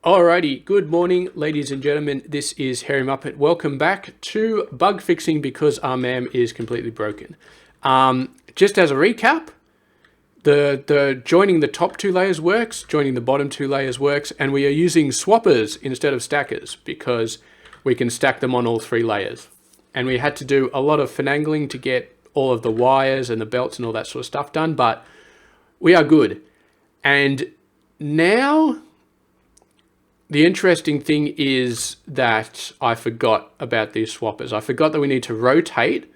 Alrighty, good morning, ladies and gentlemen. This is Hairymuppet. Welcome back to bug fixing because our MAM is completely broken. Just as a recap, the joining the top two layers works, joining the bottom two layers works, and we are using swappers instead of stackers because we can stack them on all three layers. And we had to do a lot of finagling to get all of the wires and the belts and all that sort of stuff done, but we are good. And now the interesting thing is that I forgot about these swappers. I forgot that we need to rotate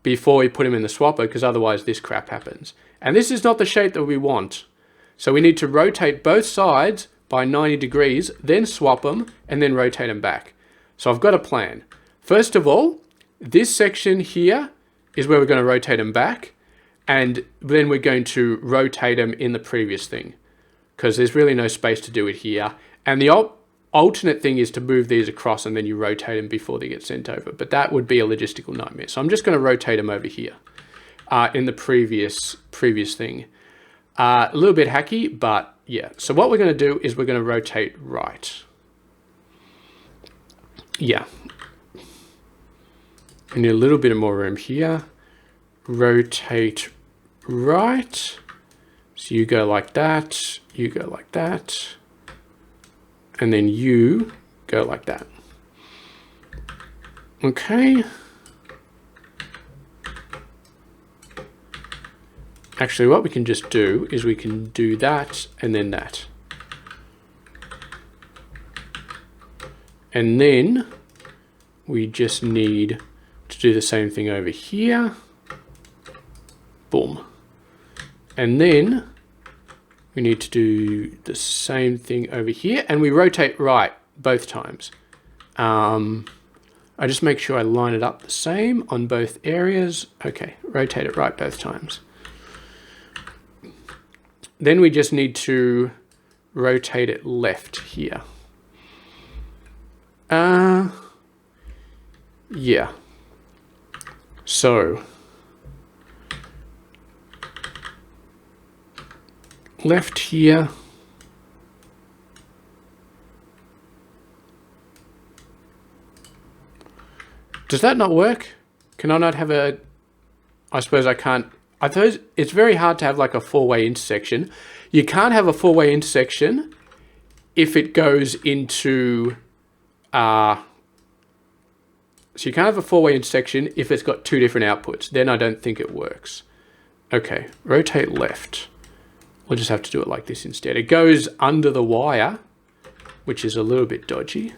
before we put them in the swapper because otherwise this crap happens. And this is not the shape that we want. So we need to rotate both sides by 90 degrees, then swap them and then rotate them back. So I've got a plan. First of all, this section here is where we're going to rotate them back. And then we're going to rotate them in the previous thing because there's really no space to do it here. And the alternate thing is to move these across and then you rotate them before they get sent over. But that would be a logistical nightmare. So I'm just going to rotate them over here in the previous thing. A little bit hacky, but yeah. So what we're going to do is we're going to rotate right. Yeah. We need a little bit more room here. Rotate right. So you go like that. You go like that. And then you go like that. Okay. Actually, what we can just do is we can do that and then that. And then we just need to do the same thing over here. Boom. And then we need to do the same thing over here and we rotate right both times. I just make sure I line it up the same on both areas. Okay, rotate it right both times. Then we just need to rotate it left here. Yeah. So left here. Does that not work? Can I not have a, I suppose I can't. I suppose it's very hard to have like a four-way intersection. You can't have a four-way intersection if it goes into, so you can't have a four-way intersection if it's got two different outputs. Then I don't think it works. Okay, rotate left. We'll just have to do it like this instead. It goes under the wire, which is a little bit dodgy.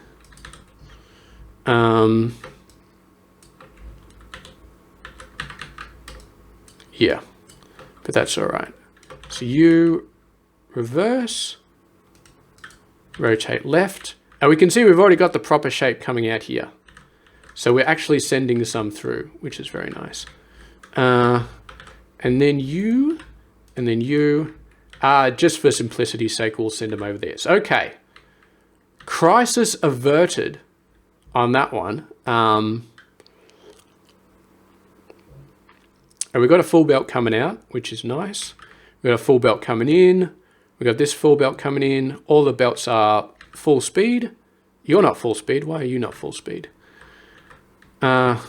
Yeah, but that's all right. So you reverse, rotate left, and we can see we've already got the proper shape coming out here. So we're actually sending some through, which is very nice. And then you, and then you. Just for simplicity's sake, we'll send them over there. So, okay. Crisis averted on that one. And we've got a full belt coming out, which is nice. We've got a full belt coming in. We've got this full belt coming in. All the belts are full speed. You're not full speed. Why are you not full speed? Oh,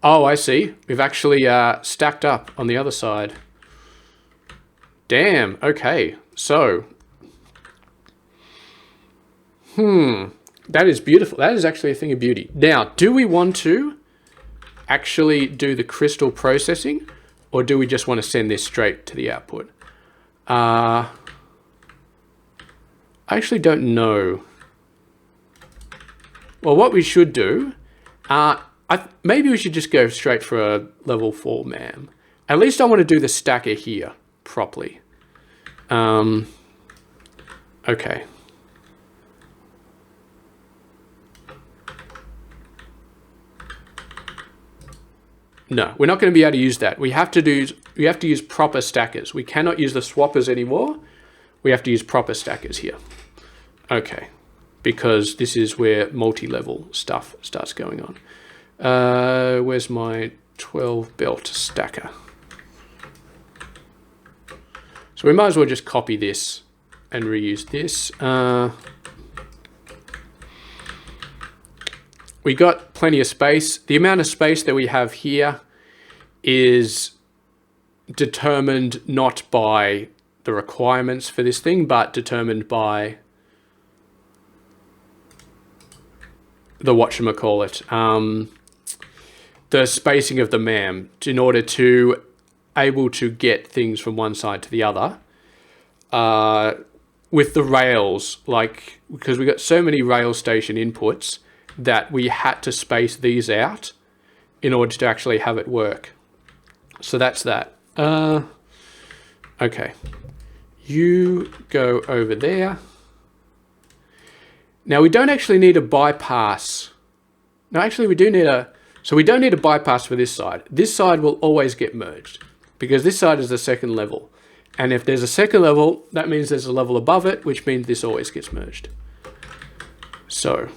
I see. We've actually stacked up on the other side. Damn, okay, so, that is beautiful. That is actually a thing of beauty. Now, do we want to actually do the crystal processing or do we just want to send this straight to the output? I actually don't know. Well, what we should do, maybe we should just go straight for a level 4 MAM. At least I want to do the stacker here properly. Okay. No, we're not going to be able to use that. We have to use proper stackers. We cannot use the swappers anymore. We have to use proper stackers here. Okay. Because this is where multi-level stuff starts going on. Where's my 12 belt stacker? So we might as well just copy this and reuse this. We got plenty of space. The amount of space that we have here is determined not by the requirements for this thing, but determined by the whatchamacallit, the spacing of the MAM in order to able to get things from one side to the other. With the rails, like, because we got so many rail station inputs that we had to space these out in order to actually have it work. So that's that. Okay. You go over there. Now we don't actually need a bypass. No, actually we do need a, so we don't need a bypass for this side. This side will always get merged because this side is the second level. And if there's a second level, that means there's a level above it, which means this always gets merged. So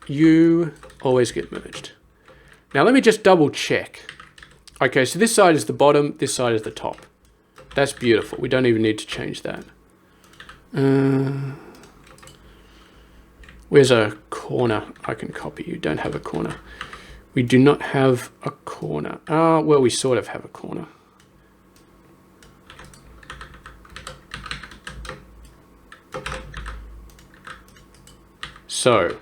you always get merged. Now let me just double check. Okay, so this side is the bottom, this side is the top. That's beautiful. We don't even need to change that. Where's a corner? I can copy you. Don't have a corner. We do not have a corner. Well, we sort of have a corner. So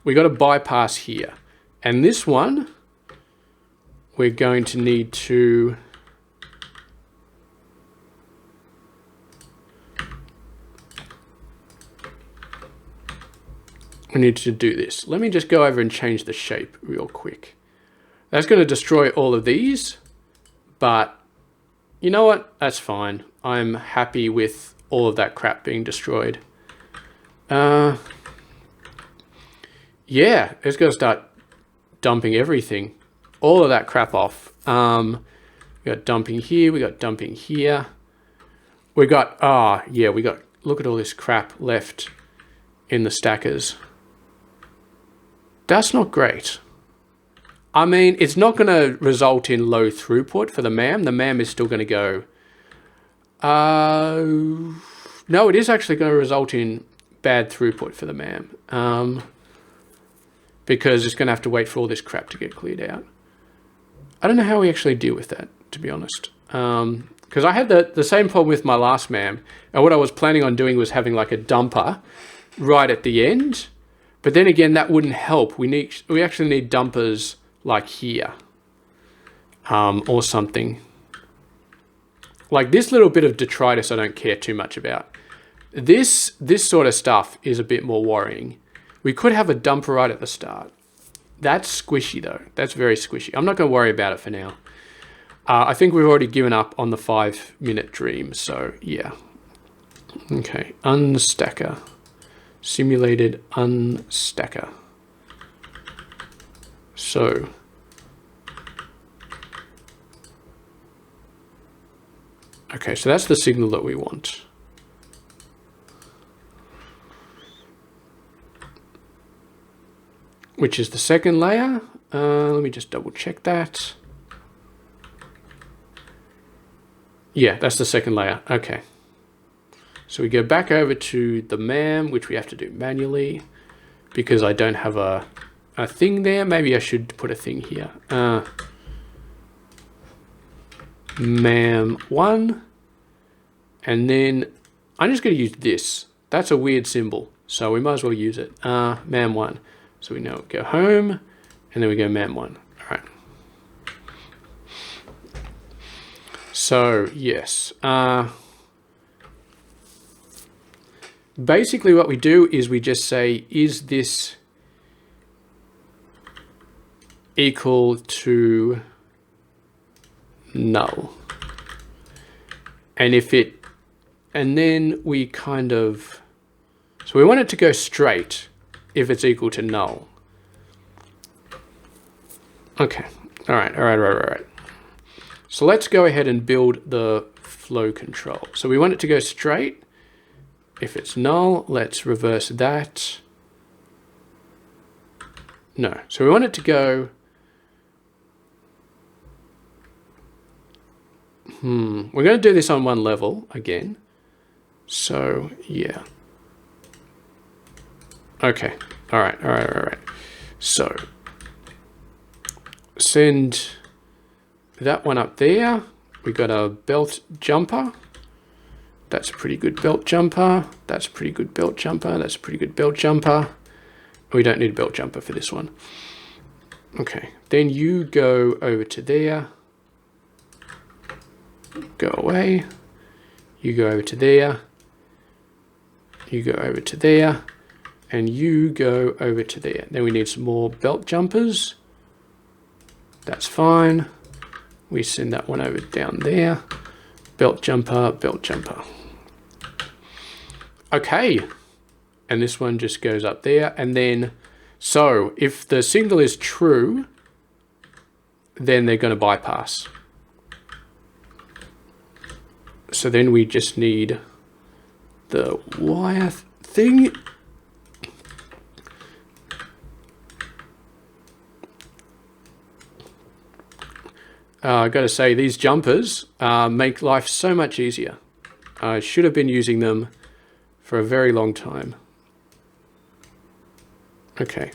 we got a bypass here. And this one, we're going to need to do this. Let me just go over and change the shape real quick. That's going to destroy all of these, but you know what? That's fine. I'm happy with all of that crap being destroyed. Yeah, it's going to start dumping everything. All of that crap off. We got dumping here. We got dumping here. We got, yeah, we got, look at all this crap left in the stackers. That's not great. I mean, it's not going to result in low throughput for the MAM. The MAM is still going to go. No, it is actually going to result in bad throughput for the MAM. Because it's going to have to wait for all this crap to get cleared out. I don't know how we actually deal with that, to be honest. Because I had the same problem with my last MAM. And what I was planning on doing was having like a dumper right at the end. But then again, that wouldn't help. We actually need dumpers like here. Or something. Like this little bit of detritus I don't care too much about. This sort of stuff is a bit more worrying. We could have a dumper right at the start. That's squishy though. That's very squishy. I'm not going to worry about it for now. I think we've already given up on the 5-minute dream. So yeah. Okay. Unstacker. Simulated unstacker. So. Okay. So that's the signal that we want. Which is the second layer. Let me just double check that. Yeah, that's the second layer. Okay. So we go back over to the MAM, which we have to do manually because I don't have a thing there. Maybe I should put a thing here. MAM1. And then I'm just going to use this. That's a weird symbol, so we might as well use it. MAM1. So we now go home, and then we go MAM1. All right. So yes, basically what we do is we just say, is this equal to null? And if it, and then we kind of, so we want it to go straight if it's equal to null. Okay, all right. So let's go ahead and build the flow control. So we want it to go straight. If it's null, let's reverse that. No, so we want it to go, we're going to do this on one level again. So yeah. Okay. All right. So send that one up there. We got a belt jumper. That's a pretty good belt jumper. That's a pretty good belt jumper. That's a pretty good belt jumper. We don't need a belt jumper for this one. Okay. Then you go over to there. Go away. You go over to there. You go over to there. And you go over to there. Then we need some more belt jumpers. That's fine. We send that one over down there. Belt jumper, belt jumper. Okay. And this one just goes up there. And then, so if the signal is true, then they're going to bypass. So then we just need the wire thing. I got to say, these jumpers make life so much easier. I should have been using them for a very long time. Okay.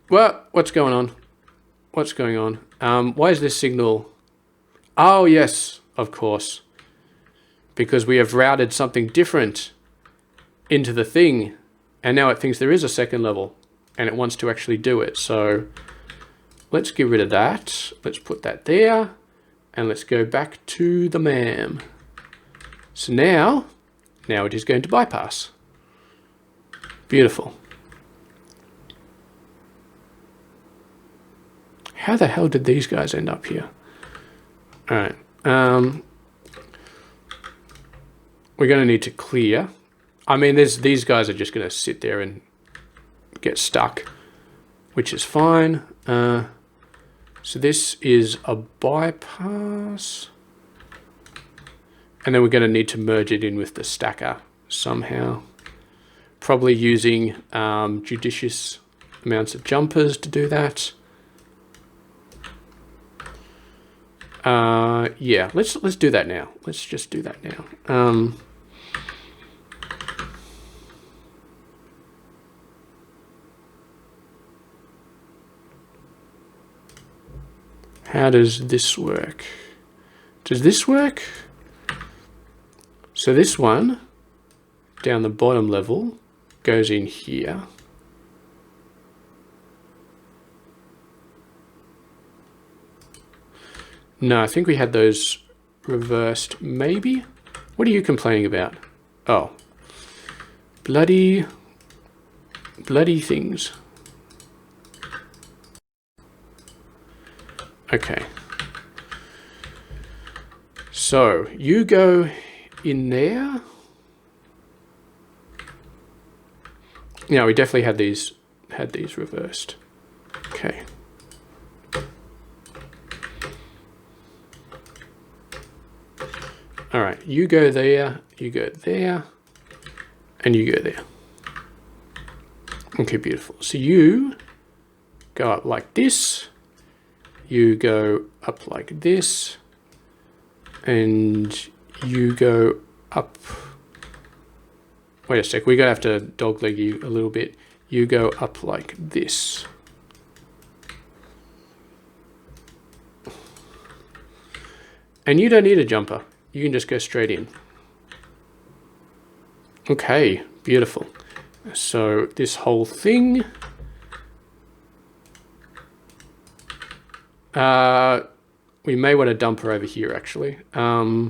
Well, what's going on? What's going on? Why is this signal? Oh, yes, of course. Because we have routed something different into the thing, and now it thinks there is a second level, and it wants to actually do it. So let's get rid of that. Let's put that there, and let's go back to the MAM. So now it is going to bypass. Beautiful. How the hell did these guys end up here? All right. We're going to need to clear. I mean, these guys are just going to sit there and get stuck, which is fine. So this is a bypass. And then we're going to need to merge it in with the stacker somehow. Probably using judicious amounts of jumpers to do that. Yeah, let's do that now. Let's just do that now. How does this work? Does this work? So this one down the bottom level goes in here. No, I think we had those reversed, maybe? What are you complaining about? Oh. Bloody things. Okay. So, you go in there. Yeah, we definitely had these reversed. Okay. All right, you go there, and you go there. Okay, beautiful. So you go up like this, you go up like this, and you go up. Wait a sec, we're gonna have to dogleg you a little bit. You go up like this. And you don't need a jumper. You can just go straight in. Okay, beautiful. So this whole thing, we may want to dump her over here actually. I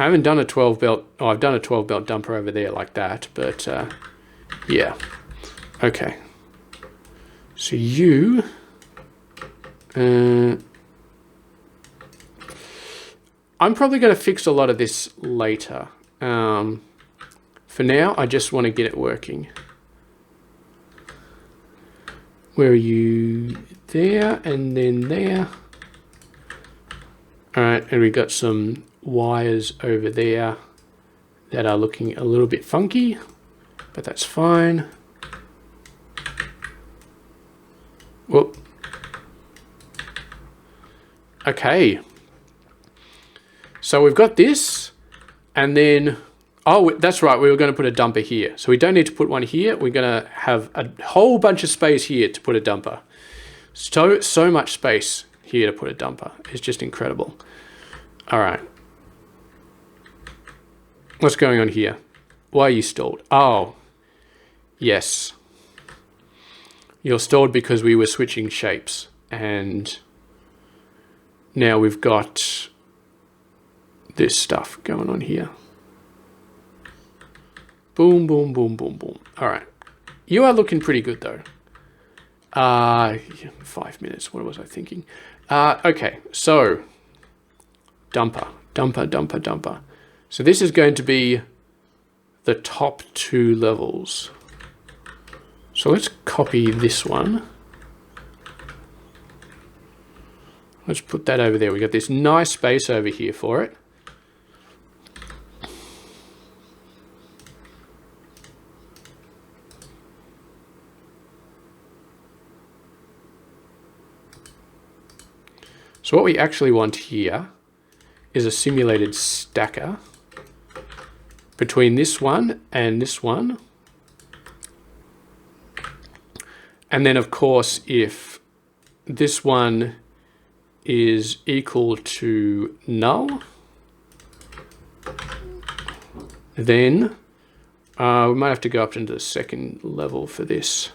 haven't done a 12 belt. Oh, I've done a 12 belt dumper over there like that, but yeah. Okay. So you, I'm probably going to fix a lot of this later. For now, I just want to get it working. Where are you? There and then there. All right, and we got some wires over there that are looking a little bit funky, but that's fine. Whoop. Okay. So we've got this, and then, oh, that's right, we were going to put a dumper here. So we don't need to put one here. We're going to have a whole bunch of space here to put a dumper. So much space here to put a dumper. It's just incredible. All right. What's going on here? Why are you stalled? Oh, yes. You're stalled because we were switching shapes, and now we've got this stuff going on here. Boom, boom, boom, boom, boom. All right. You are looking pretty good, though. 5 minutes. What was I thinking? Okay, so dumper. So this is going to be the top 2 levels. So let's copy this one. Let's put that over there. We got this nice space over here for it. So what we actually want here is a simulated stacker between this one and this one. And then of course, if this one is equal to null, then we might have to go up into the second level for this.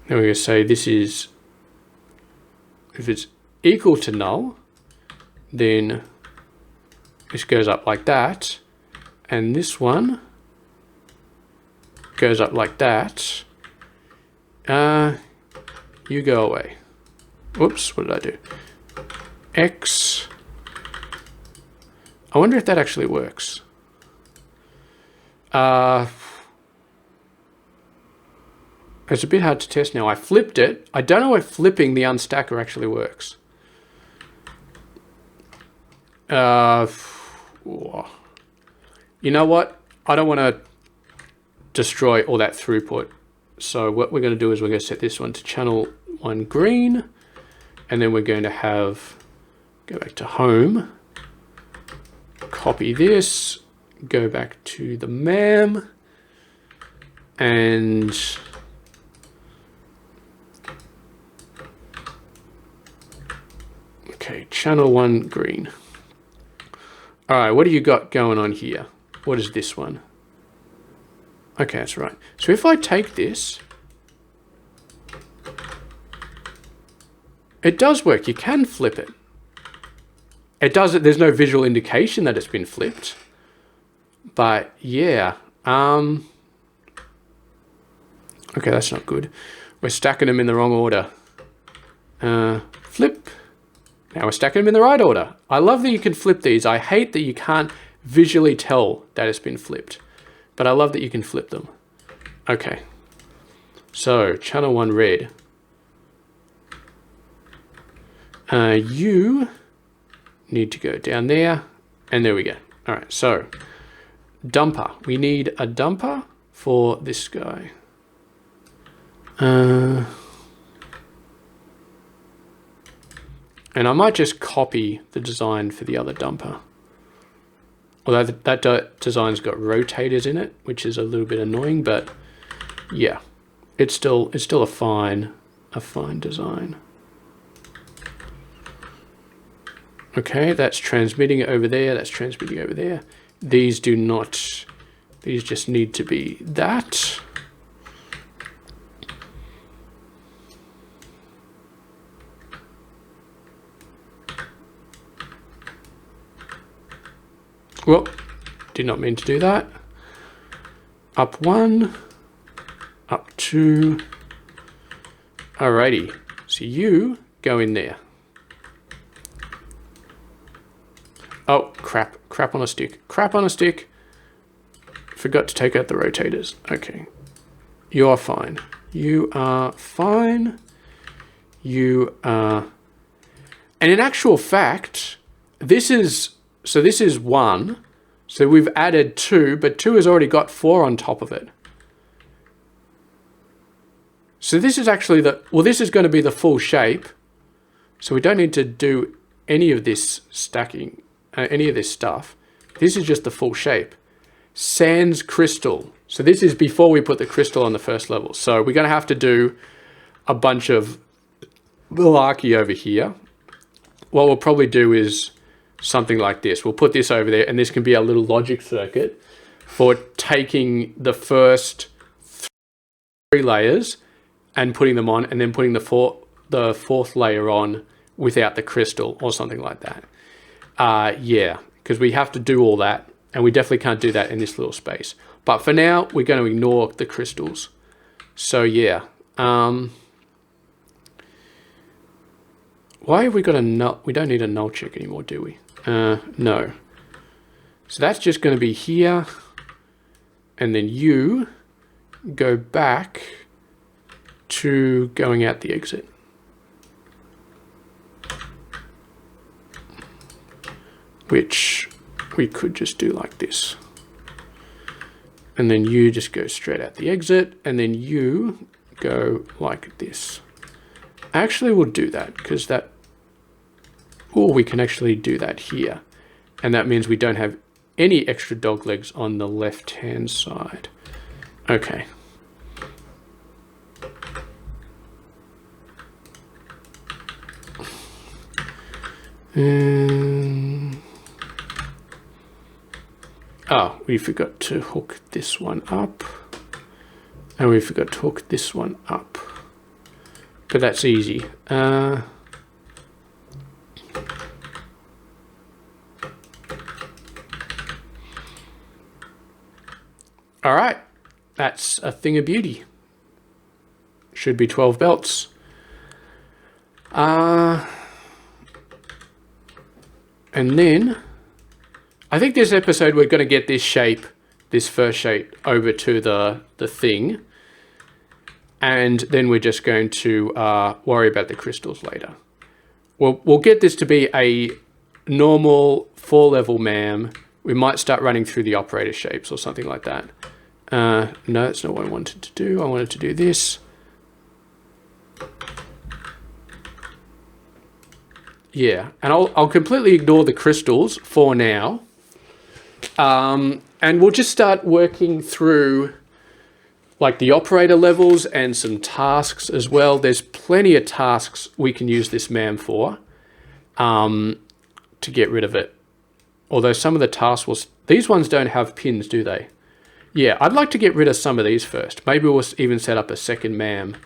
Then we're going to say this is, if it's equal to null, then this goes up like that, and this one goes up like that. You go away. Whoops, what did I do? X. I wonder if that actually works. It's a bit hard to test now. I flipped it. I don't know if flipping the unstacker actually works. You know what? I don't want to destroy all that throughput. So what we're going to do is we're going to set this one to channel 1 green, and then we're going to have, go back to home, copy this, go back to the MAM, and okay, channel 1 green. All right, what do you got going on here? What is this one? Okay, that's right. So if I take this, it does work. You can flip it. It does it. There's no visual indication that it's been flipped. But yeah. Okay, that's not good. We're stacking them in the wrong order. Flip. Now we're stacking them in the right order. I love that you can flip these. I hate that you can't visually tell that it's been flipped. But I love that you can flip them. Okay. So, channel 1 red. You need to go down there. And there we go. All right, so dumper. We need a dumper for this guy. And I might just copy the design for the other dumper. Although that design's got rotators in it, which is a little bit annoying, but yeah, it's still a fine design. Okay, that's transmitting over there. That's transmitting over there. These do not. These just need to be that. Well, did not mean to do that. Up 1, up 2. Alrighty, so you go in there. Oh, crap on a stick. Crap on a stick. Forgot to take out the rotators. Okay, you are fine. You are fine. You are... And in actual fact, this is 1. So we've added 2, but 2 has already got 4 on top of it. So this is actually this is going to be the full shape. So we don't need to do any of this stacking, any of this stuff. This is just the full shape. Sans crystal. So this is before we put the crystal on the first level. So we're going to have to do a bunch of malarkey over here. What we'll probably do is something like this. We'll put this over there, and this can be a little logic circuit for taking the first 3 layers and putting them on, and then putting the fourth layer on without the crystal or something like that. Yeah, because we have to do all that, and we definitely can't do that in this little space. But for now, we're going to ignore the crystals. So yeah. Why have we got a null? We don't need a null check anymore, do we? No. So that's just going to be here. And then you go back to going out the exit. Which we could just do like this. And then you just go straight out the exit. And then you go like this. Actually, we'll do that because that... Oh, we can actually do that here. And that means we don't have any extra dog legs on the left-hand side. Okay. Oh, we forgot to hook this one up. And we forgot to hook this one up. But that's easy. All right, that's a thing of beauty. Should be 12 belts. And then I think this episode we're going to get this shape, this first shape, over to the thing. And then we're just going to worry about the crystals later. We'll get this to be a normal 4-level MAM. We might start running through the operator shapes or something like that. No, that's not what I wanted to do. I wanted to do this. Yeah, and I'll completely ignore the crystals for now. And we'll just start working through like the operator levels and some tasks as well. There's plenty of tasks we can use this MAM for to get rid of it. Although some of the tasks these ones don't have pins, do they? Yeah, I'd like to get rid of some of these first. Maybe we'll even set up a second MAM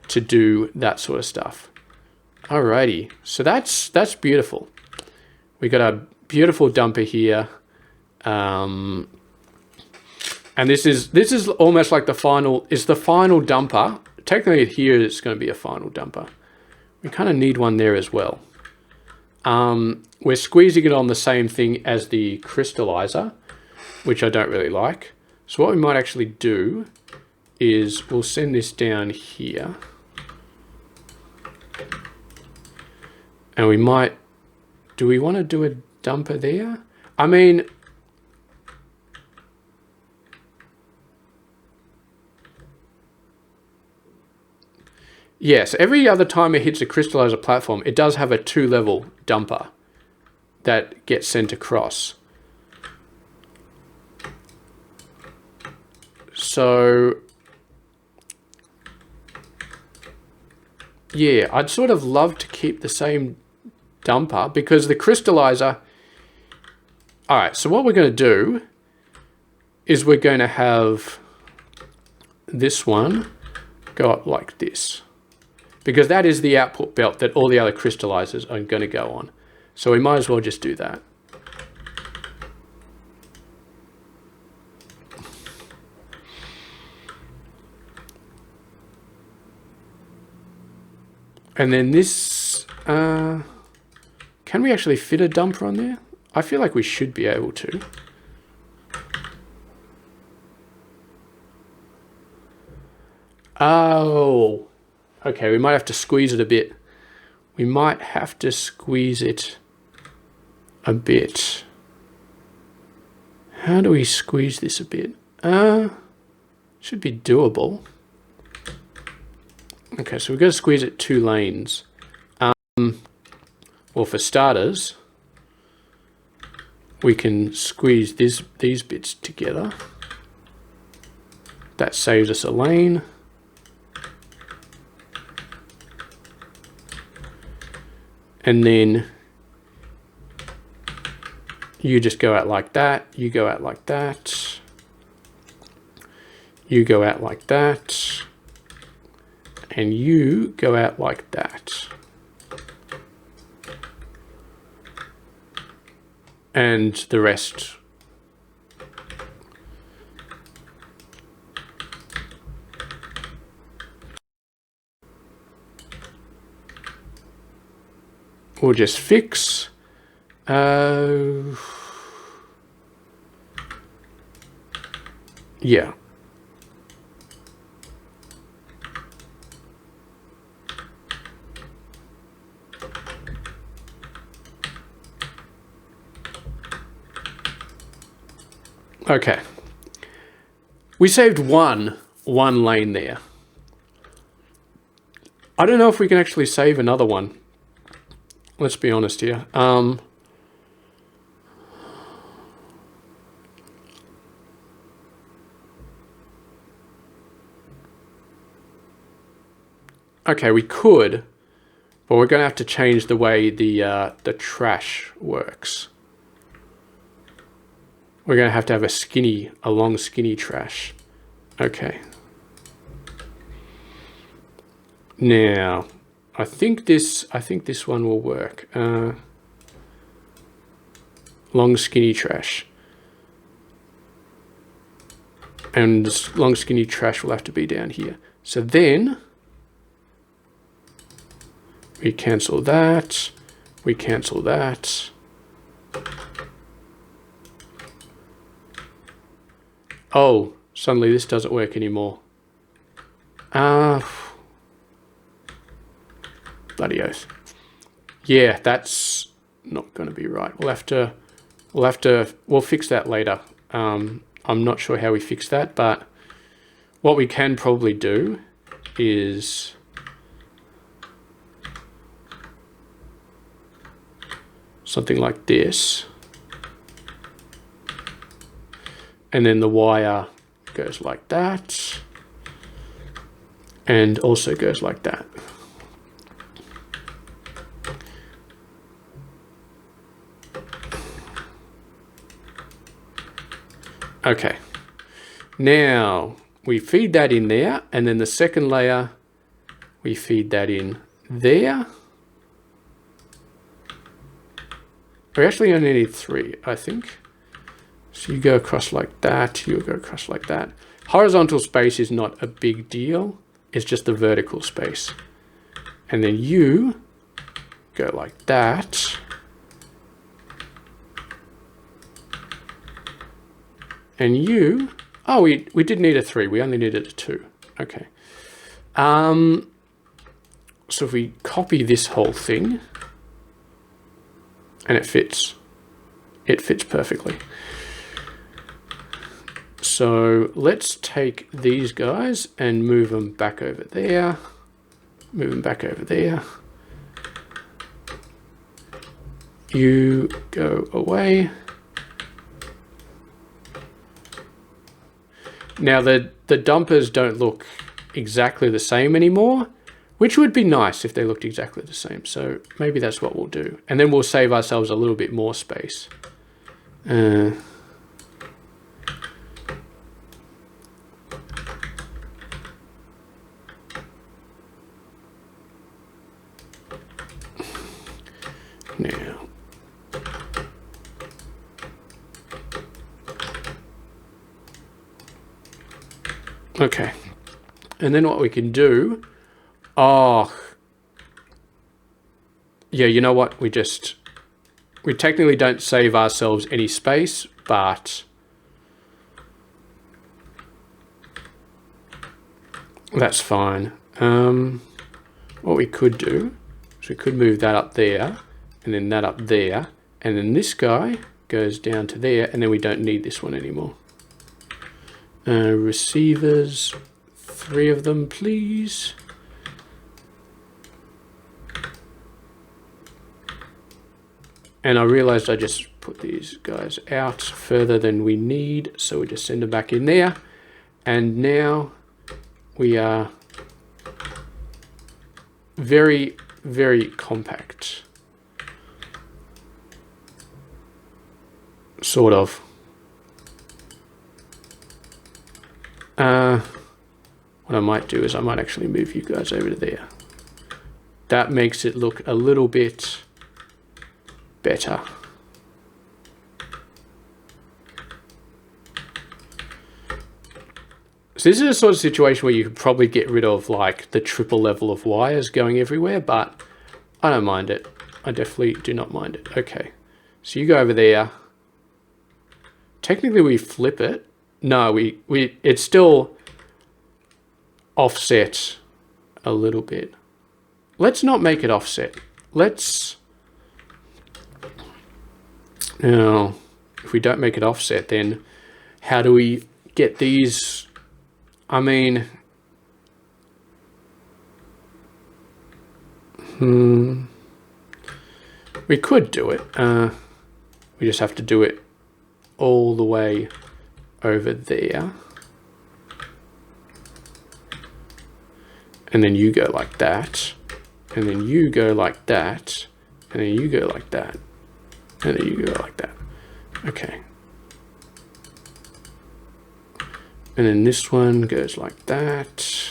to do that sort of stuff. Alrighty, so that's beautiful. We got a beautiful dumper here. And this is almost like the final dumper. Technically here it's going to be a final dumper. We kind of need one there as well. We're squeezing it on the same thing as the crystallizer, which I don't really like. So what we might actually do is we'll send this down here. And we might, do we want to do a dumper there? I mean, yes, every other time it hits a crystallizer platform, it does have a 2-level dumper that gets sent across. So, yeah, I'd sort of love to keep the same dumper because the crystallizer... All right, so what we're going to do is we're going to have this one go up like this, because that is the output belt that all the other crystallizers are going to go on. So we might as well just do that. And then this, can we actually fit a dumper on there? I feel like we should be able to. Oh, okay, we might have to squeeze it a bit. We might have to squeeze it a bit. How do we squeeze this a bit? Should be doable. Okay, so we've got to squeeze it 2 lanes. Well, for starters, we can squeeze these bits together. That saves us a lane. And then you just go out like that, you go out like that, you go out like that, and you go out like that. And the rest. We'll just fix. Yeah. Okay. We saved one lane there. I don't know if we can actually save another one. Let's be honest here. Okay, we could, but we're going to have to change the way the trash works. We're going to have a long skinny trash. Okay. Now, I think this one will work. Long skinny trash. And this long skinny trash will have to be down here. So then we cancel that. We cancel that. Oh, suddenly this doesn't work anymore. Bloody oath. Yeah, that's not going to be right. We'll fix that later. I'm not sure how we fix that, but what we can probably do is something like this. And then the wire goes like that. And also goes like that. Okay. Now we feed that in there, and then the second layer, we feed that in there. We actually only need 3, I think. So you go across like that, you go across like that. Horizontal space is not a big deal. It's just the vertical space. And then you go like that. And you, oh, we did need a 3. We only needed a 2. Okay. So if we copy this whole thing, and it fits perfectly. So let's take these guys and move them back over there. Move them back over there. You go away. Now the dumpers don't look exactly the same anymore, which would be nice if they looked exactly the same. So maybe that's what we'll do. And then we'll save ourselves a little bit more space. Now, okay, and then what we can do, yeah, you know what, we technically don't save ourselves any space, but that's fine. What we could do is we could move that up there, and then that up there, and then this guy goes down to there, and then we don't need this one anymore. Receivers, 3 of them, please. And I realized I just put these guys out further than we need, so we just send them back in there. And now we are very, very compact. Sort of. What I might do is I might actually move you guys over to there. That makes it look a little bit better. So this is a sort of situation where you could probably get rid of like the triple level of wires going everywhere, but I don't mind it. I definitely do not mind it. Okay, so you go over there. Technically we flip it. No, it's still offset a little bit. Let's not make it offset. Let's, now, if we don't make it offset, then how do we get these? I mean, we could do it. We just have to do it all the way over there. And then you go like that. And then you go like that. And then you go like that. And then you go like that. Okay. And then this one goes like that.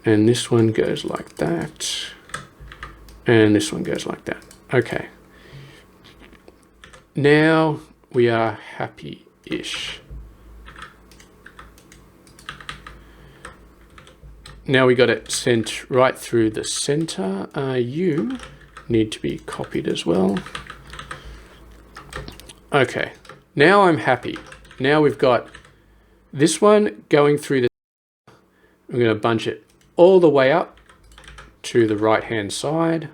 And this one goes like that. And this one goes like that. Okay. Now we are happy-ish. Now we got it sent right through the center. You need to be copied as well. Okay, now I'm happy. Now we've got this one going through the, I'm going to bunch it all the way up to the right-hand side.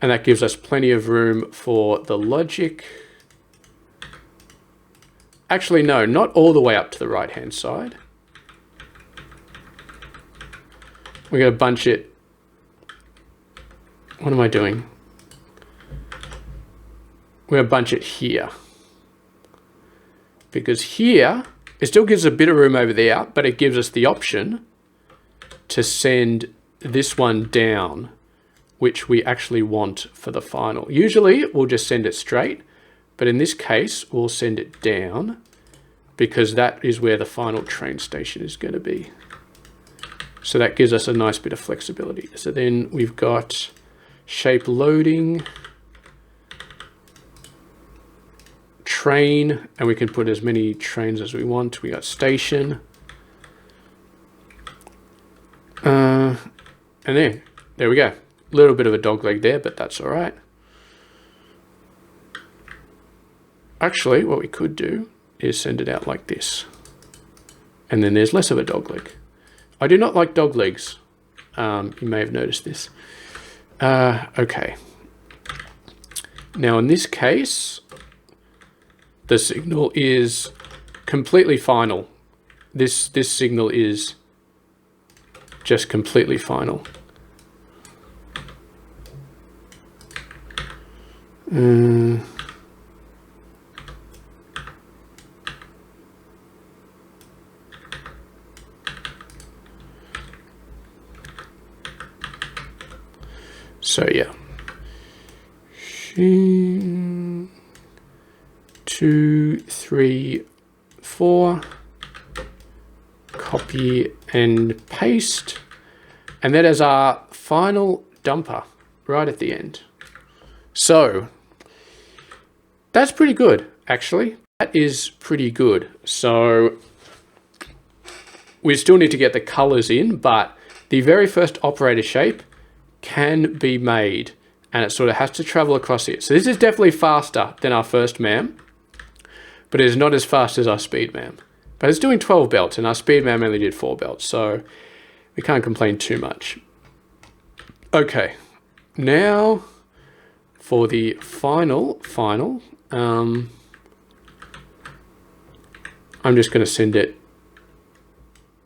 And that gives us plenty of room for the logic. Actually, no, not all the way up to the right-hand side. We're going to bunch it. What am I doing? We're going to bunch it here. Because here, it still gives a bit of room over there, but it gives us the option to send this one down, which we actually want for the final. Usually, we'll just send it straight. But in this case, we'll send it down because that is where the final train station is going to be. So that gives us a nice bit of flexibility. So then we've got shape loading, train, and we can put as many trains as we want. We got station. And there we go. A little bit of a dog leg there, but that's all right. Actually, what we could do is send it out like this. And then there's less of a dog leg. I do not like dog legs. You may have noticed this. Okay. Now in this case, the signal is completely final. This signal is just completely final. So yeah, 2, 3, 4, copy and paste, and that is our final dumper right at the end. So that's pretty good, actually. That is pretty good. So we still need to get the colors in, but the very first operator shape can be made, and it sort of has to travel across here. So this is definitely faster than our first MAM, but it is not as fast as our speed MAM. But it's doing 12 belts, and our speed MAM only did 4 belts, so we can't complain too much. Okay, now for the final, I'm just going to send it.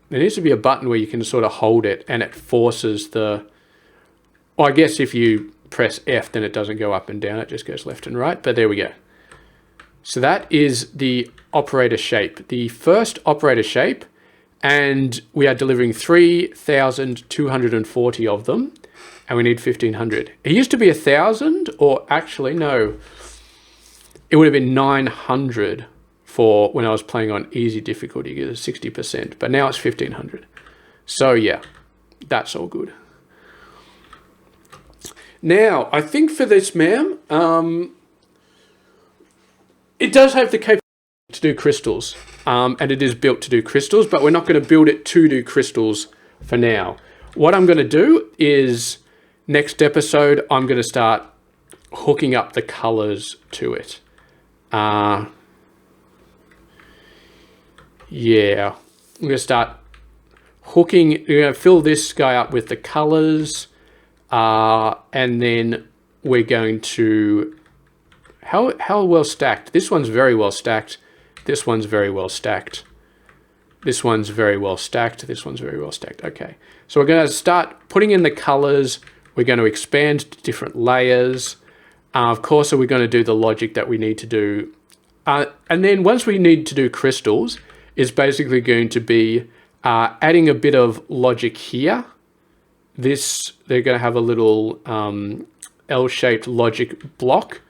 There needs to be a button where you can sort of hold it, and it forces the Well, I guess if you press F, then it doesn't go up and down. It just goes left and right. But there we go. So that is the operator shape, the first operator shape. And we are delivering 3,240 of them. And we need 1,500. It used to be 1,000, or actually, no. It would have been 900 for when I was playing on easy difficulty, it was 60%. But now it's 1,500. So yeah, that's all good. Now, I think for this, ma'am, it does have the capability to do crystals, and it is built to do crystals, but we're not going to build it to do crystals for now. What I'm going to do is, next episode, I'm going to start hooking up the colors to it. Yeah, I'm going to start hooking, we're going to fill this guy up with the colors, and then we're going to, how well stacked? This one's very well stacked. This one's very well stacked. This one's very well stacked. This one's very well stacked. Okay. So we're going to start putting in the colors. We're going to expand to different layers. Of course, we're going to do the logic that we need to do. And then once we need to do crystals, it's basically going to be adding a bit of logic here. They're going to have a little L-shaped logic block,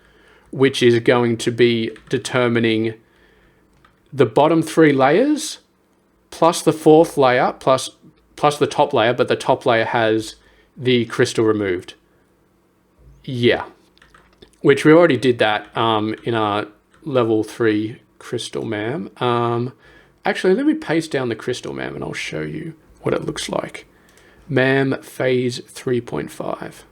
which is going to be determining the bottom 3 layers plus the 4th layer plus the top layer, but the top layer has the crystal removed. Yeah, which we already did that in our level 3 crystal, ma'am. Actually, let me paste down the crystal, ma'am, and I'll show you what it looks like. Ma'am, phase 3.5.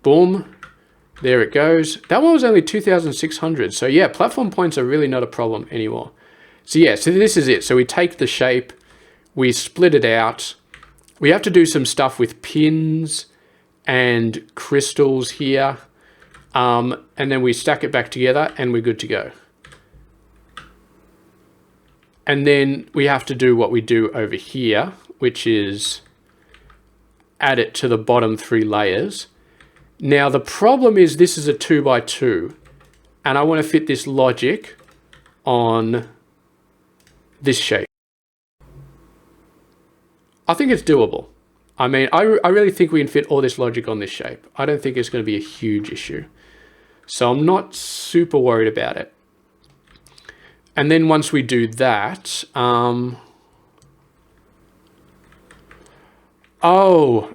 Boom. There it goes. That one was only 2,600. So yeah, platform points are really not a problem anymore. So yeah, so this is it. So we take the shape, we split it out. We have to do some stuff with pins and crystals here. And then we stack it back together and we're good to go. And then we have to do what we do over here, which is add it to the bottom 3 layers. Now the problem is this is a 2x2 and I want to fit this logic on this shape. I think it's doable. I mean, I really think we can fit all this logic on this shape. I don't think it's going to be a huge issue. So I'm not super worried about it. And then once we do that, oh,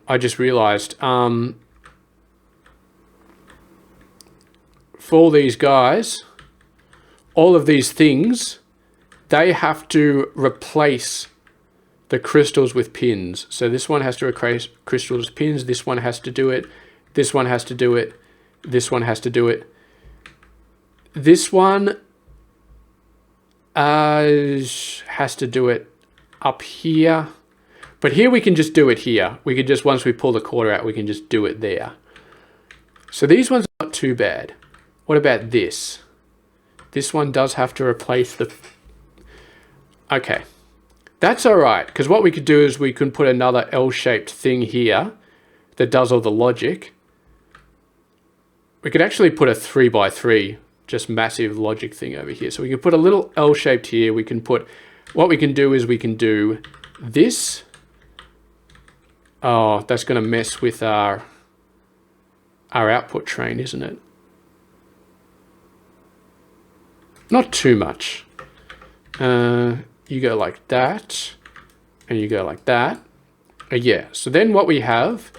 I just realized, for all these guys, all of these things, they have to replace the crystals with pins. So this one has to replace crystals with pins. This one has to do it. This one has to do it. This one has to do it. This one has to do it up here. But here we can just do it here. We could just, once we pull the quarter out, we can just do it there. So these ones are not too bad. What about this? This one does have to replace the... Okay. That's all right, because what we could do is we can put another L-shaped thing here that does all the logic. We could actually put a 3x3, just massive logic thing over here. So we can put a little L-shaped here. We can put... What we can do is we can do this. Oh, that's going to mess with our output train, isn't it? Not too much. You go like that, and you go like that. Yeah, so then what we have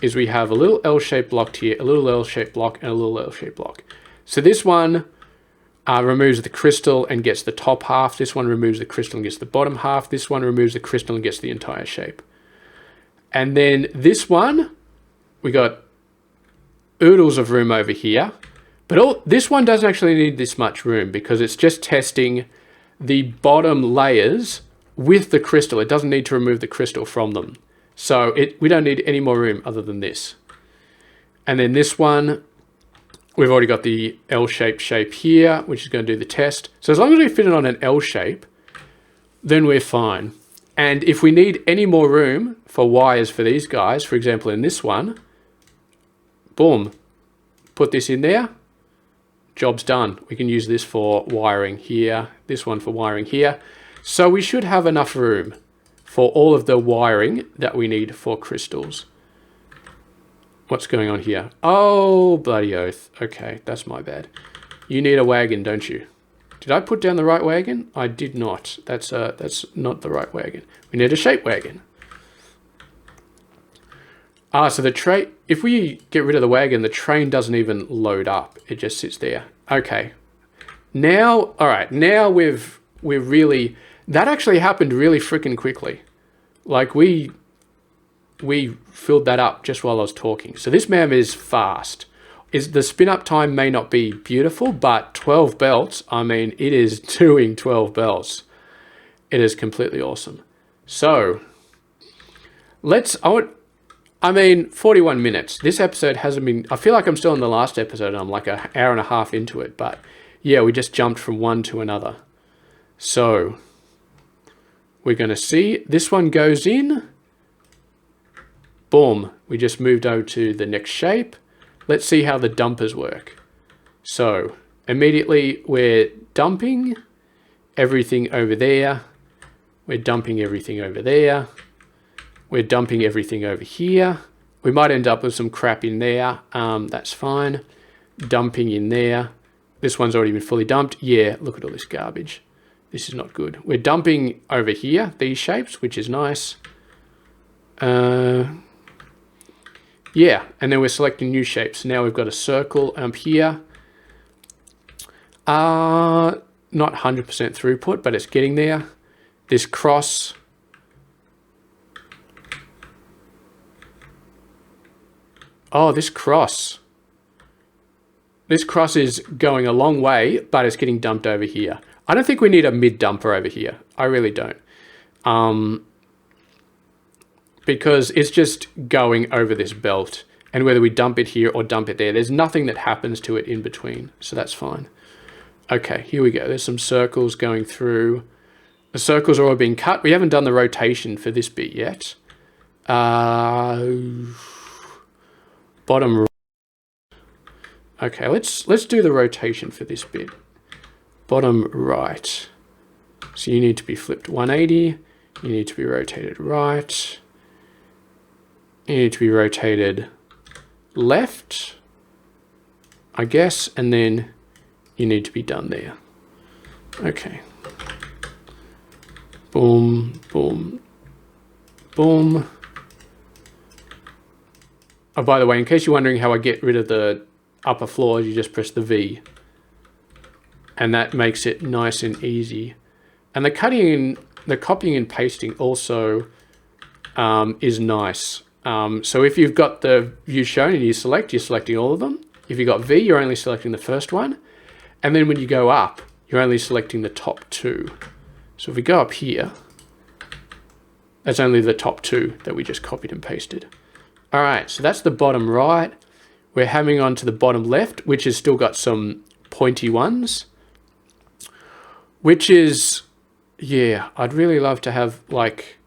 is we have a little L-shaped block here, a little L-shaped block, and a little L-shaped block. So this one removes the crystal and gets the top half. This one removes the crystal and gets the bottom half. This one removes the crystal and gets the entire shape. And then this one, we got oodles of room over here. But this one doesn't actually need this much room because it's just testing the bottom layers with the crystal. It doesn't need to remove the crystal from them. So we don't need any more room other than this. And then this one, we've already got the L-shaped shape here, which is going to do the test. So as long as we fit it on an L shape, then we're fine. And if we need any more room for wires for these guys, for example, in this one, boom, put this in there, job's done. We can use this for wiring here, this one for wiring here. So we should have enough room for all of the wiring that we need for crystals. What's going on here? Oh, bloody oath. Okay, that's my bad. You need a wagon, don't you? Did I put down the right wagon? I did not. That's not the right wagon. We need a shape wagon. So the train, if we get rid of the wagon, the train doesn't even load up. It just sits there. Okay. Now, all right, now we're really, that actually happened really freaking quickly. Like we filled that up just while I was talking. So this man is fast. The spin up time may not be beautiful, but 12 belts, I mean, it is doing 12 belts. It is completely awesome. So I mean, 41 minutes. This episode hasn't been, I feel like I'm still in the last episode and I'm like an hour and a half into it, but yeah, we just jumped from one to another. So we're going to see this one goes in. Boom. We just moved over to the next shape. Let's see how the dumpers work. So immediately we're dumping everything over there. We're dumping everything over there. We're dumping everything over here. We might end up with some crap in there. That's fine. Dumping in there. This one's already been fully dumped. Yeah, look at all this garbage. This is not good. We're dumping over here, these shapes, which is nice. Yeah, and then we're selecting new shapes. Now we've got a circle up here. Not 100% throughput, but it's getting there. This cross. Oh, this cross. This cross is going a long way, but it's getting dumped over here. I don't think we need a mid dumper over here. I really don't. Because it's just going over this belt, and whether we dump it here or dump it there, there's nothing that happens to it in between, so that's fine. Okay, here we go. There's some circles going through. The circles are all being cut. We haven't done the rotation for this bit yet. Bottom right. Okay, let's do the rotation for this bit. Bottom right. So you need to be flipped 180. You need to be rotated right. You need to be rotated left, I guess, and then you need to be done there. Okay. Boom, boom, boom. Oh, by the way, in case you're wondering how I get rid of the upper floors, you just press the V. And that makes it nice and easy. And the copying and pasting also is nice. So if you've got the view shown and you're selecting all of them. If you've got V, you're only selecting the first one. And then when you go up, you're only selecting the top two. So if we go up here, that's only the top two that we just copied and pasted. All right, so that's the bottom right. We're having on to the bottom left, which has still got some pointy ones. Which is, yeah, I'd really love to have like,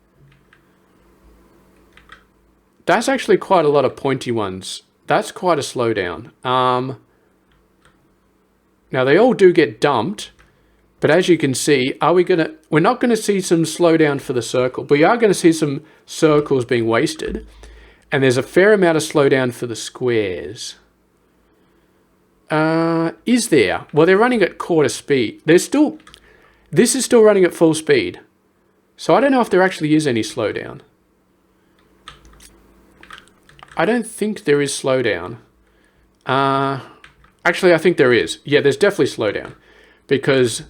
that's actually quite a lot of pointy ones. That's quite a slowdown. Now they all do get dumped, but as you can see, we're not gonna see some slowdown for the circle, but we are gonna see some circles being wasted. And there's a fair amount of slowdown for the squares. Is there? Well, they're running at quarter speed. This is still running at full speed. So I don't know if there actually is any slowdown. I don't think there is slowdown. Actually, I think there is. Yeah, there's definitely slowdown. Because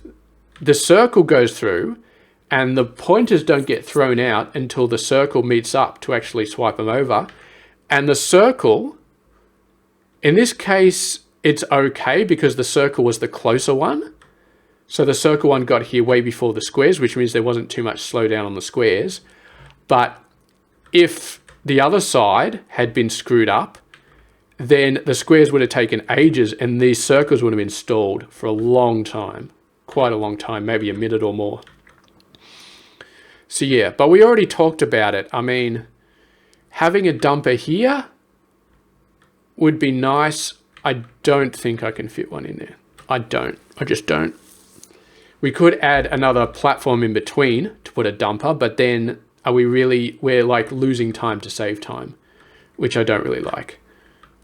the circle goes through and the pointers don't get thrown out until the circle meets up to actually swipe them over. And the circle, in this case, it's okay because the circle was the closer one. So the circle one got here way before the squares, which means there wasn't too much slowdown on the squares. But if the other side had been screwed up, then the squares would have taken ages and these circles would have been stalled for a long time. Quite a long time, maybe a minute or more. So yeah, but we already talked about it. I mean, having a dumper here would be nice. I don't think I can fit one in there. I just don't. We could add another platform in between to put a dumper, but then we're like losing time to save time, which I don't really like.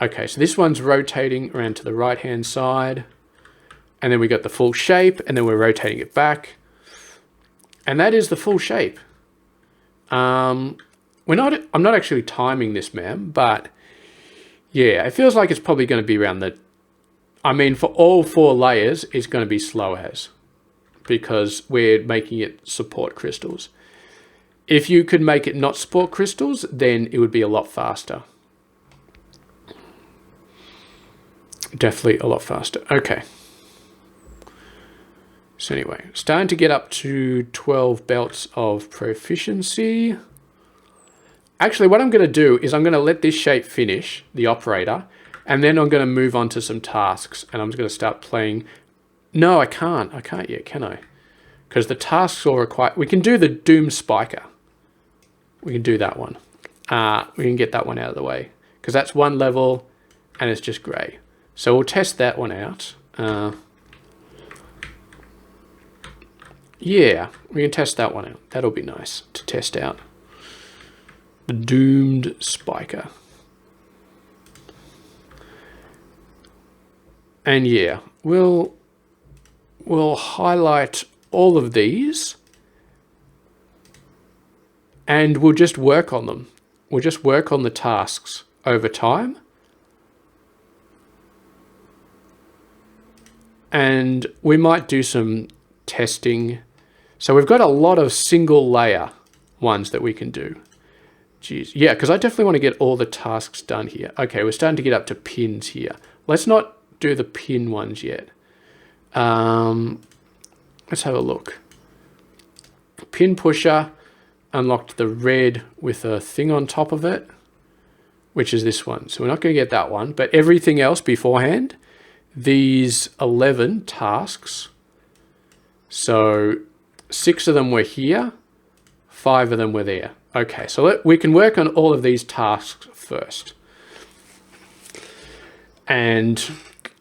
Okay, so this one's rotating around to the right-hand side, and then we got the full shape, and then we're rotating it back. And that is the full shape. I'm not actually timing this, ma'am, but yeah, it feels like it's probably going to be around for all 4 layers, it's going to be slow as, because we're making it support crystals. If you could make it not support crystals, then it would be a lot faster. Definitely a lot faster. Okay. So anyway, starting to get up to 12 belts of proficiency. Actually, what I'm going to do is I'm going to let this shape finish, the operator, and then I'm going to move on to some tasks, and I'm just going to start playing. No, I can't. I can't yet, can I? Because the tasks all require... We can do the Doom Spiker. We can do that one. We can get that one out of the way, because that's 1 level, and it's just grey. So we'll test that one out. Yeah, we can test that one out. That'll be nice to test out. The Doomed Spiker. And yeah, we'll highlight all of these, and we'll just work on them. We'll just work on the tasks over time. And we might do some testing. So we've got a lot of single layer ones that we can do. Jeez. Yeah, because I definitely want to get all the tasks done here. Okay, we're starting to get up to pins here. Let's not do the pin ones yet. Let's have a look. Pin pusher unlocked the red with a thing on top of it, which is this one. So we're not going to get that one, but everything else beforehand, these 11 tasks. So 6 of them were here, 5 of them were there. Okay, so we can work on all of these tasks first. And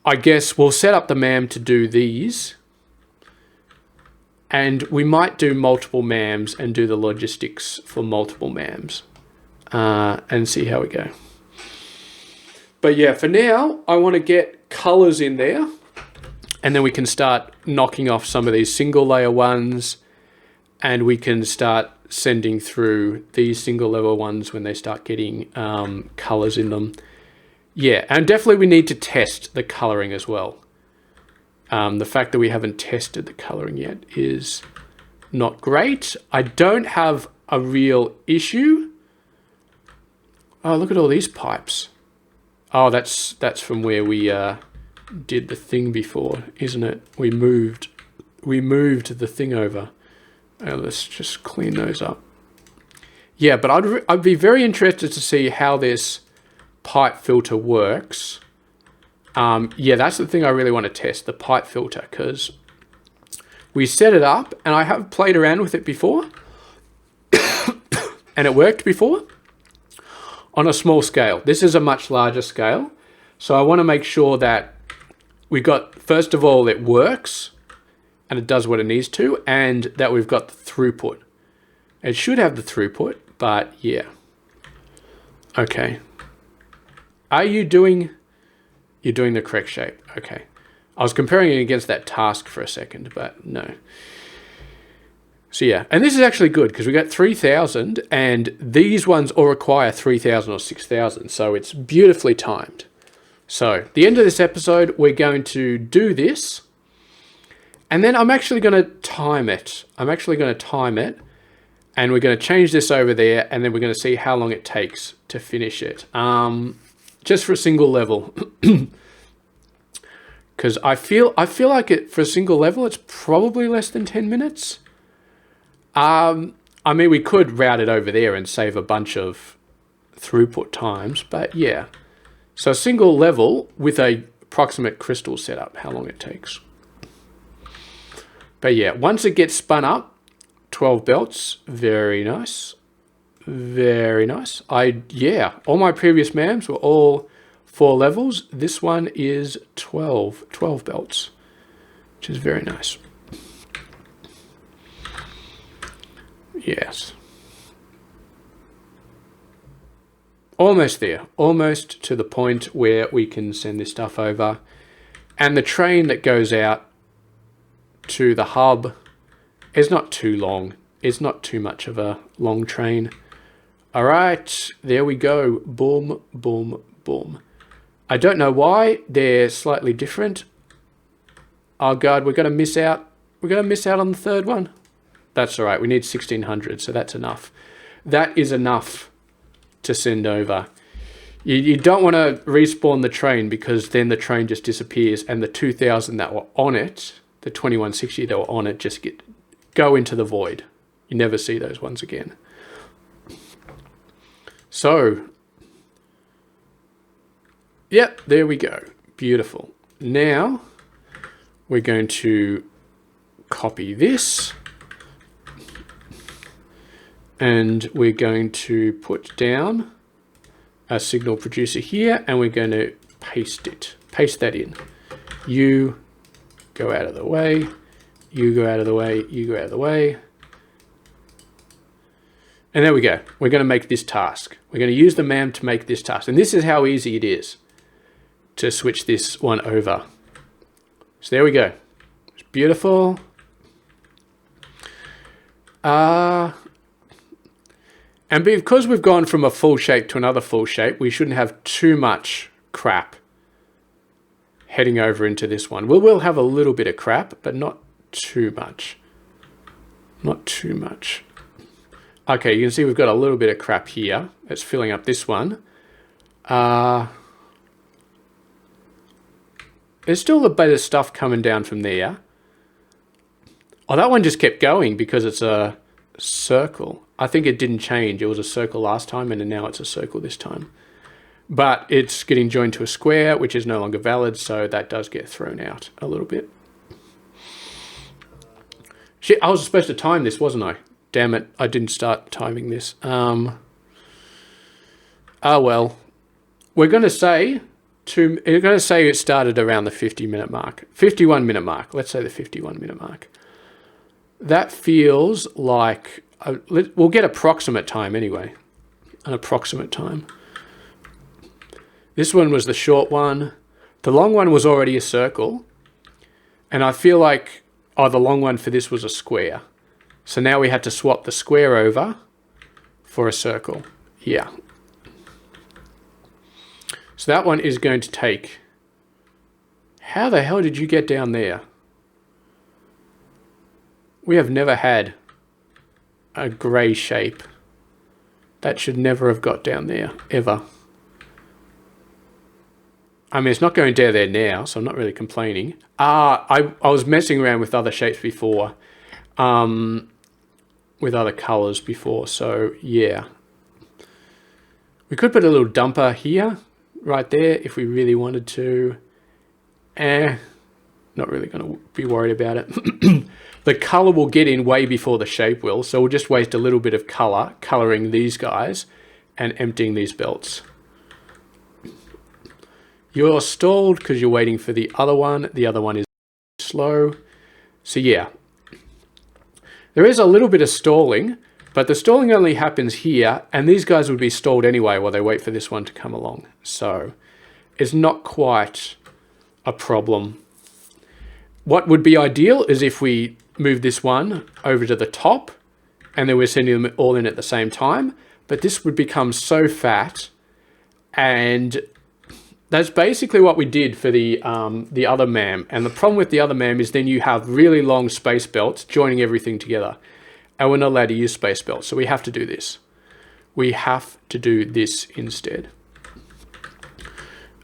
I guess we'll set up the MAM to do these. And we might do multiple MAMs and do the logistics for multiple MAMs and see how we go. But yeah, for now, I want to get colors in there. And then we can start knocking off some of these single layer ones. And we can start sending through these single level ones when they start getting colors in them. Yeah, and definitely we need to test the coloring as well. The fact that we haven't tested the coloring yet is not great. I don't have a real issue. Oh, look at all these pipes. Oh, that's from where we did the thing before, isn't it? We moved the thing over. Let's just clean those up. Yeah, but I'd be very interested to see how this pipe filter works. Yeah, that's the thing I really want to test, the pipe filter, because we set it up and I have played around with it before and it worked before on a small scale. This is a much larger scale. So I want to make sure that we got, first of all, it works and it does what it needs to, and that we've got the throughput. It should have the throughput, but yeah. Okay. Are you doing... You're doing the correct shape. Okay. I was comparing it against that task for a second, but no. So yeah, and this is actually good because we got 3,000 and these ones all require 3,000 or 6,000. So it's beautifully timed. So the end of this episode, we're going to do this. And then I'm actually going to time it. And we're going to change this over there. And then we're going to see how long it takes to finish it. Just for a single level. Because I feel like it for a single level, it's probably less than 10 minutes. I mean, we could route it over there and save a bunch of throughput times, but yeah. So a single level with a approximate crystal setup, how long it takes. But yeah, once it gets spun up, 12 belts. Very nice. Very nice. Yeah, all my previous MAMs were all 4 levels. This one is 12 belts, which is very nice. Yes. Almost there. Almost to the point where we can send this stuff over. And the train that goes out to the hub is not too long. It's not too much of a long train. All right, there we go. Boom, boom, boom. I don't know why they're slightly different. Oh God, we're going to miss out. We're going to miss out on the third one. That's all right. We need 1600, so that's enough. That is enough to send over. You don't want to respawn the train because then the train just disappears and the 2000 that were on it, the 2160 that were on it, just go into the void. You never see those ones again. So, yep, there we go. Beautiful. Now, we're going to copy this. And we're going to put down a signal producer here, and we're going to paste that in. You go out of the way, you go out of the way, you go out of the way. And there we go. We're going to make this task. We're going to use the MAM to make this task. And this is how easy it is to switch this one over. So there we go. It's beautiful. And because we've gone from a full shape to another full shape, we shouldn't have too much crap heading over into this one. We will have a little bit of crap, but not too much. Not too much. Okay, you can see we've got a little bit of crap here. It's filling up this one. There's still a bit of stuff coming down from there. Oh, that one just kept going because it's a circle. I think it didn't change. It was a circle last time and now it's a circle this time. But it's getting joined to a square, which is no longer valid, so that does get thrown out a little bit. Shit, I was supposed to time this, wasn't I? Damn it, I didn't start timing this. Oh well. We're going to say it started around the 50-minute mark. 51-minute mark. Let's say the 51-minute mark. That feels like we'll get approximate time anyway. An approximate time. This one was the short one. The long one was already a circle. And I feel like, the long one for this was a square. So now we had to swap the square over for a circle. Yeah. So that one is going to take... How the hell did you get down there? We have never had a grey shape. That should never have got down there, ever. I mean, it's not going down there now, so I'm not really complaining. I was messing around with other shapes before, with other colours before, so yeah. We could put a little dumper here, right there, if we really wanted to. Not really going to be worried about it. The colour will get in way before the shape will, so we'll just waste a little bit of colour colouring these guys and emptying these belts. You're stalled because you're waiting for the other one. The other one is slow. So yeah, there is a little bit of stalling, but the stalling only happens here, and these guys would be stalled anyway while they wait for this one to come along. So it's not quite a problem. What would be ideal is if we move this one over to the top and then we're sending them all in at the same time, but this would become so fat, and that's basically what we did for the other MAM. And the problem with the other MAM is then you have really long space belts joining everything together, and we're not allowed to use space belts, so we have to do this. We have to do this instead.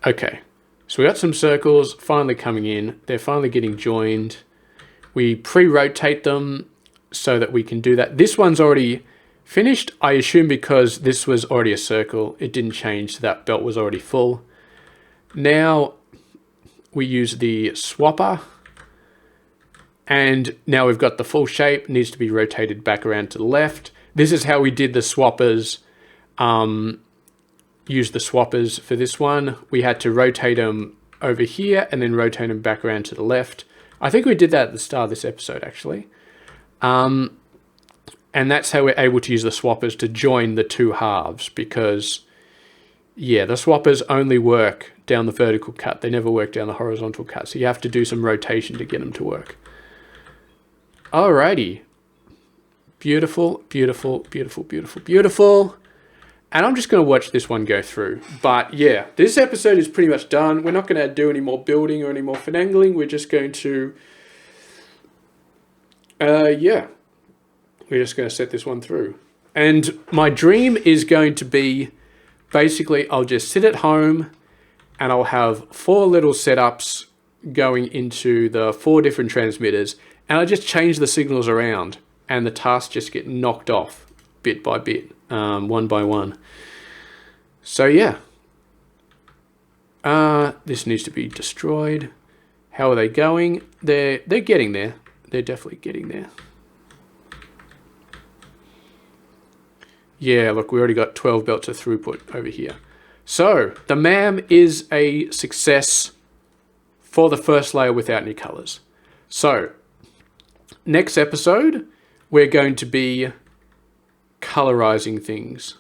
Okay. So we got some circles finally coming in. They're finally getting joined. We pre-rotate them so that we can do that. This one's already finished, I assume, because this was already a circle. It didn't change, so that belt was already full. Now we use the swapper And now we've got the full shape, needs to be rotated back around to the left. This is how we did the swappers, use the swappers for this one. We had to rotate them over here and then rotate them back around to the left. I think we did that at the start of this episode, actually. And that's how we're able to use the swappers to join the two halves, because, yeah, the swappers only work down the vertical cut. They never work down the horizontal cut. So you have to do some rotation to get them to work. Alrighty. Beautiful, beautiful, beautiful, beautiful, beautiful. And I'm just going to watch this one go through. But yeah, this episode is pretty much done. We're not going to do any more building or any more finagling. We're just going to, yeah, we're just going to set this one through. And my dream is going to be, basically, I'll just sit at home and I'll have 4 little setups going into the 4 different transmitters. And I just change the signals around and the tasks just get knocked off bit by bit, one by one. So yeah, this needs to be destroyed. How are they going? They're getting there. They're definitely getting there. Yeah, look, we already got 12 belts of throughput over here. So the MAM is a success for the first layer without any colors. So next episode, we're going to be colorizing things.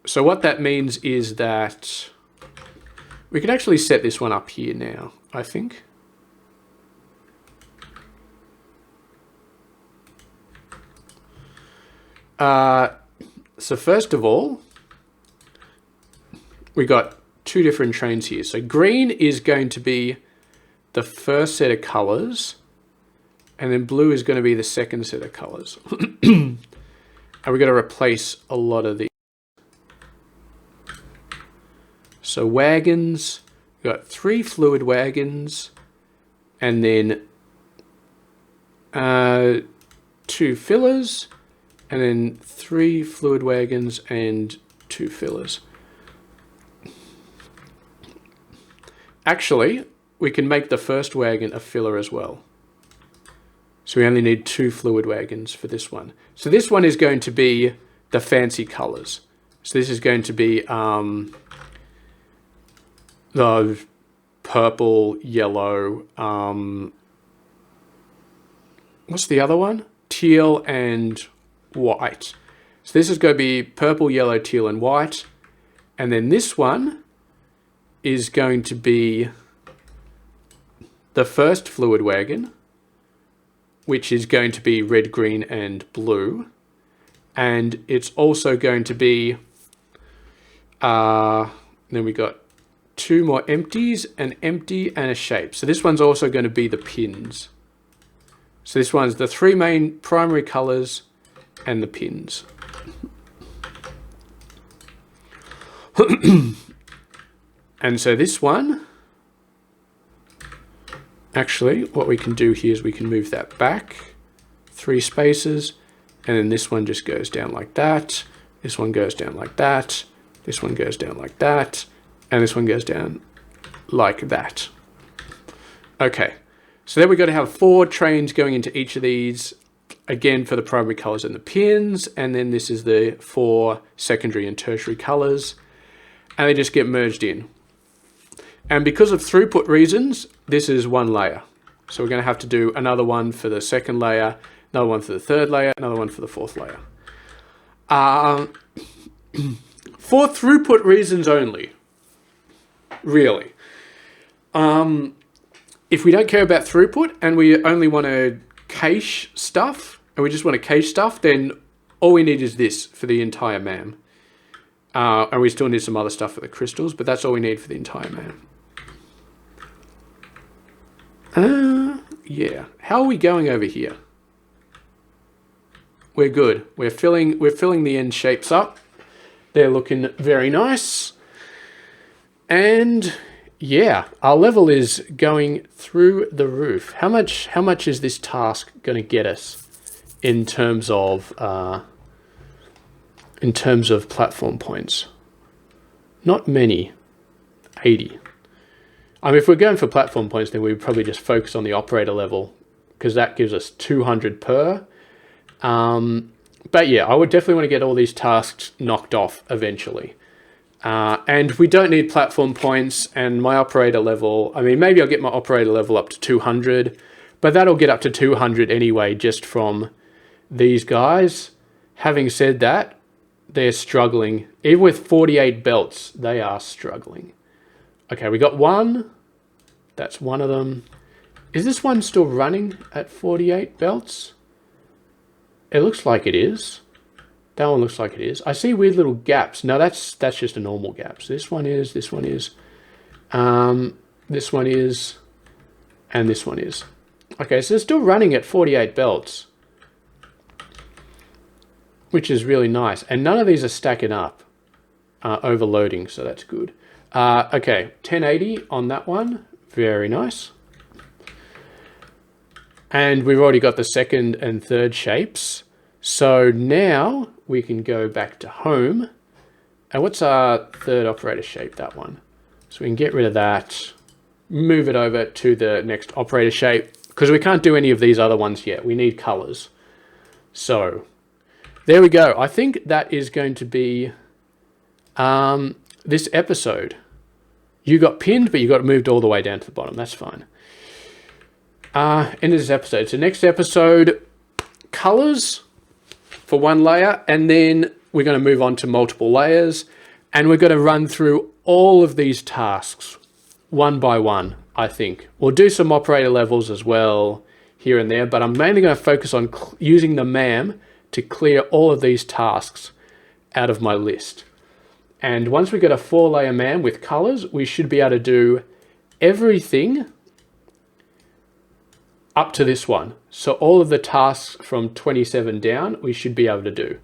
So what that means is that we can actually set this one up here now, I think. So first of all, we got 2 different trains here. So green is going to be the first set of colors, and then blue is going to be the second set of colors. And we're going to replace a lot of these. So wagons, we've got 3 fluid wagons, and then 2 fillers, and then 3 fluid wagons and 2 fillers. Actually, we can make the first wagon a filler as well. So we only need 2 fluid wagons for this one. So this one is going to be the fancy colors. So this is going to be the purple, yellow, what's the other one? Teal and white. So this is going to be purple, yellow, teal, and white. And then this one is going to be the first fluid wagon, which is going to be red, green, and blue. And it's also going to be, then we got 2 more empties, an empty and a shape. So this one's also going to be the pins. So this one's the 3 main primary colors and the pins. And so this one, actually, what we can do here is we can move that back 3 spaces, and then this one just goes down like that. This one goes down like that. This one goes down like that. And this one goes down like that. Okay, so then we've got to have 4 trains going into each of these, again for the primary colors and the pins, and then this is the 4 secondary and tertiary colors, and they just get merged in. And because of throughput reasons, this is 1 layer. So we're going to have to do another one for the second layer, another one for the third layer, another one for the 4th layer. For throughput reasons only, really. If we don't care about throughput and we only want to cache stuff, and we just want to cache stuff, then all we need is this for the entire MAM. And we still need some other stuff for the crystals, but that's all we need for the entire MAM. Yeah. How are we going over here? We're good. We're filling the end shapes up. They're looking very nice. And yeah, our level is going through the roof. How much is this task going to get us in terms of platform points? Not many. 80. I mean, if we're going for platform points, then we would probably just focus on the operator level, because that gives us 200 per. But yeah, I would definitely want to get all these tasks knocked off eventually. And we don't need platform points, and my operator level, I mean, maybe I'll get my operator level up to 200, but that'll get up to 200 anyway, just from these guys. Having said that, they're struggling. Even with 48 belts, they are struggling. Okay, we got one. That's one of them. Is this one still running at 48 belts? It looks like it is. That one looks like it is. I see weird little gaps. No, that's just a normal gap. So this one is, this one is, this one is, and this one is. Okay, so it's still running at 48 belts, which is really nice. And none of these are stacking up, overloading, so that's good. Okay, 1080 on that one. Very nice. And we've already got the second and third shapes. So now we can go back to home. And what's our third operator shape? That one. So we can get rid of that, move it over to the next operator shape, because we can't do any of these other ones yet. We need colors. So there we go. I think that is going to be this episode. You got pinned, but you got moved all the way down to the bottom. That's fine. End of this episode. So next episode, colors for one layer, and then we're going to move on to multiple layers, and we're going to run through all of these tasks one by one, I think. We'll do some operator levels as well here and there, but I'm mainly going to focus on using the MAM to clear all of these tasks out of my list. And once we get a 4-layer MAM with colors, we should be able to do everything up to this one. So all of the tasks from 27 down, we should be able to do.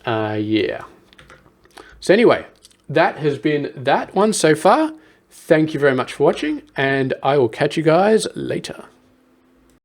Yeah. So anyway, that has been that one so far. Thank you very much for watching, and I will catch you guys later.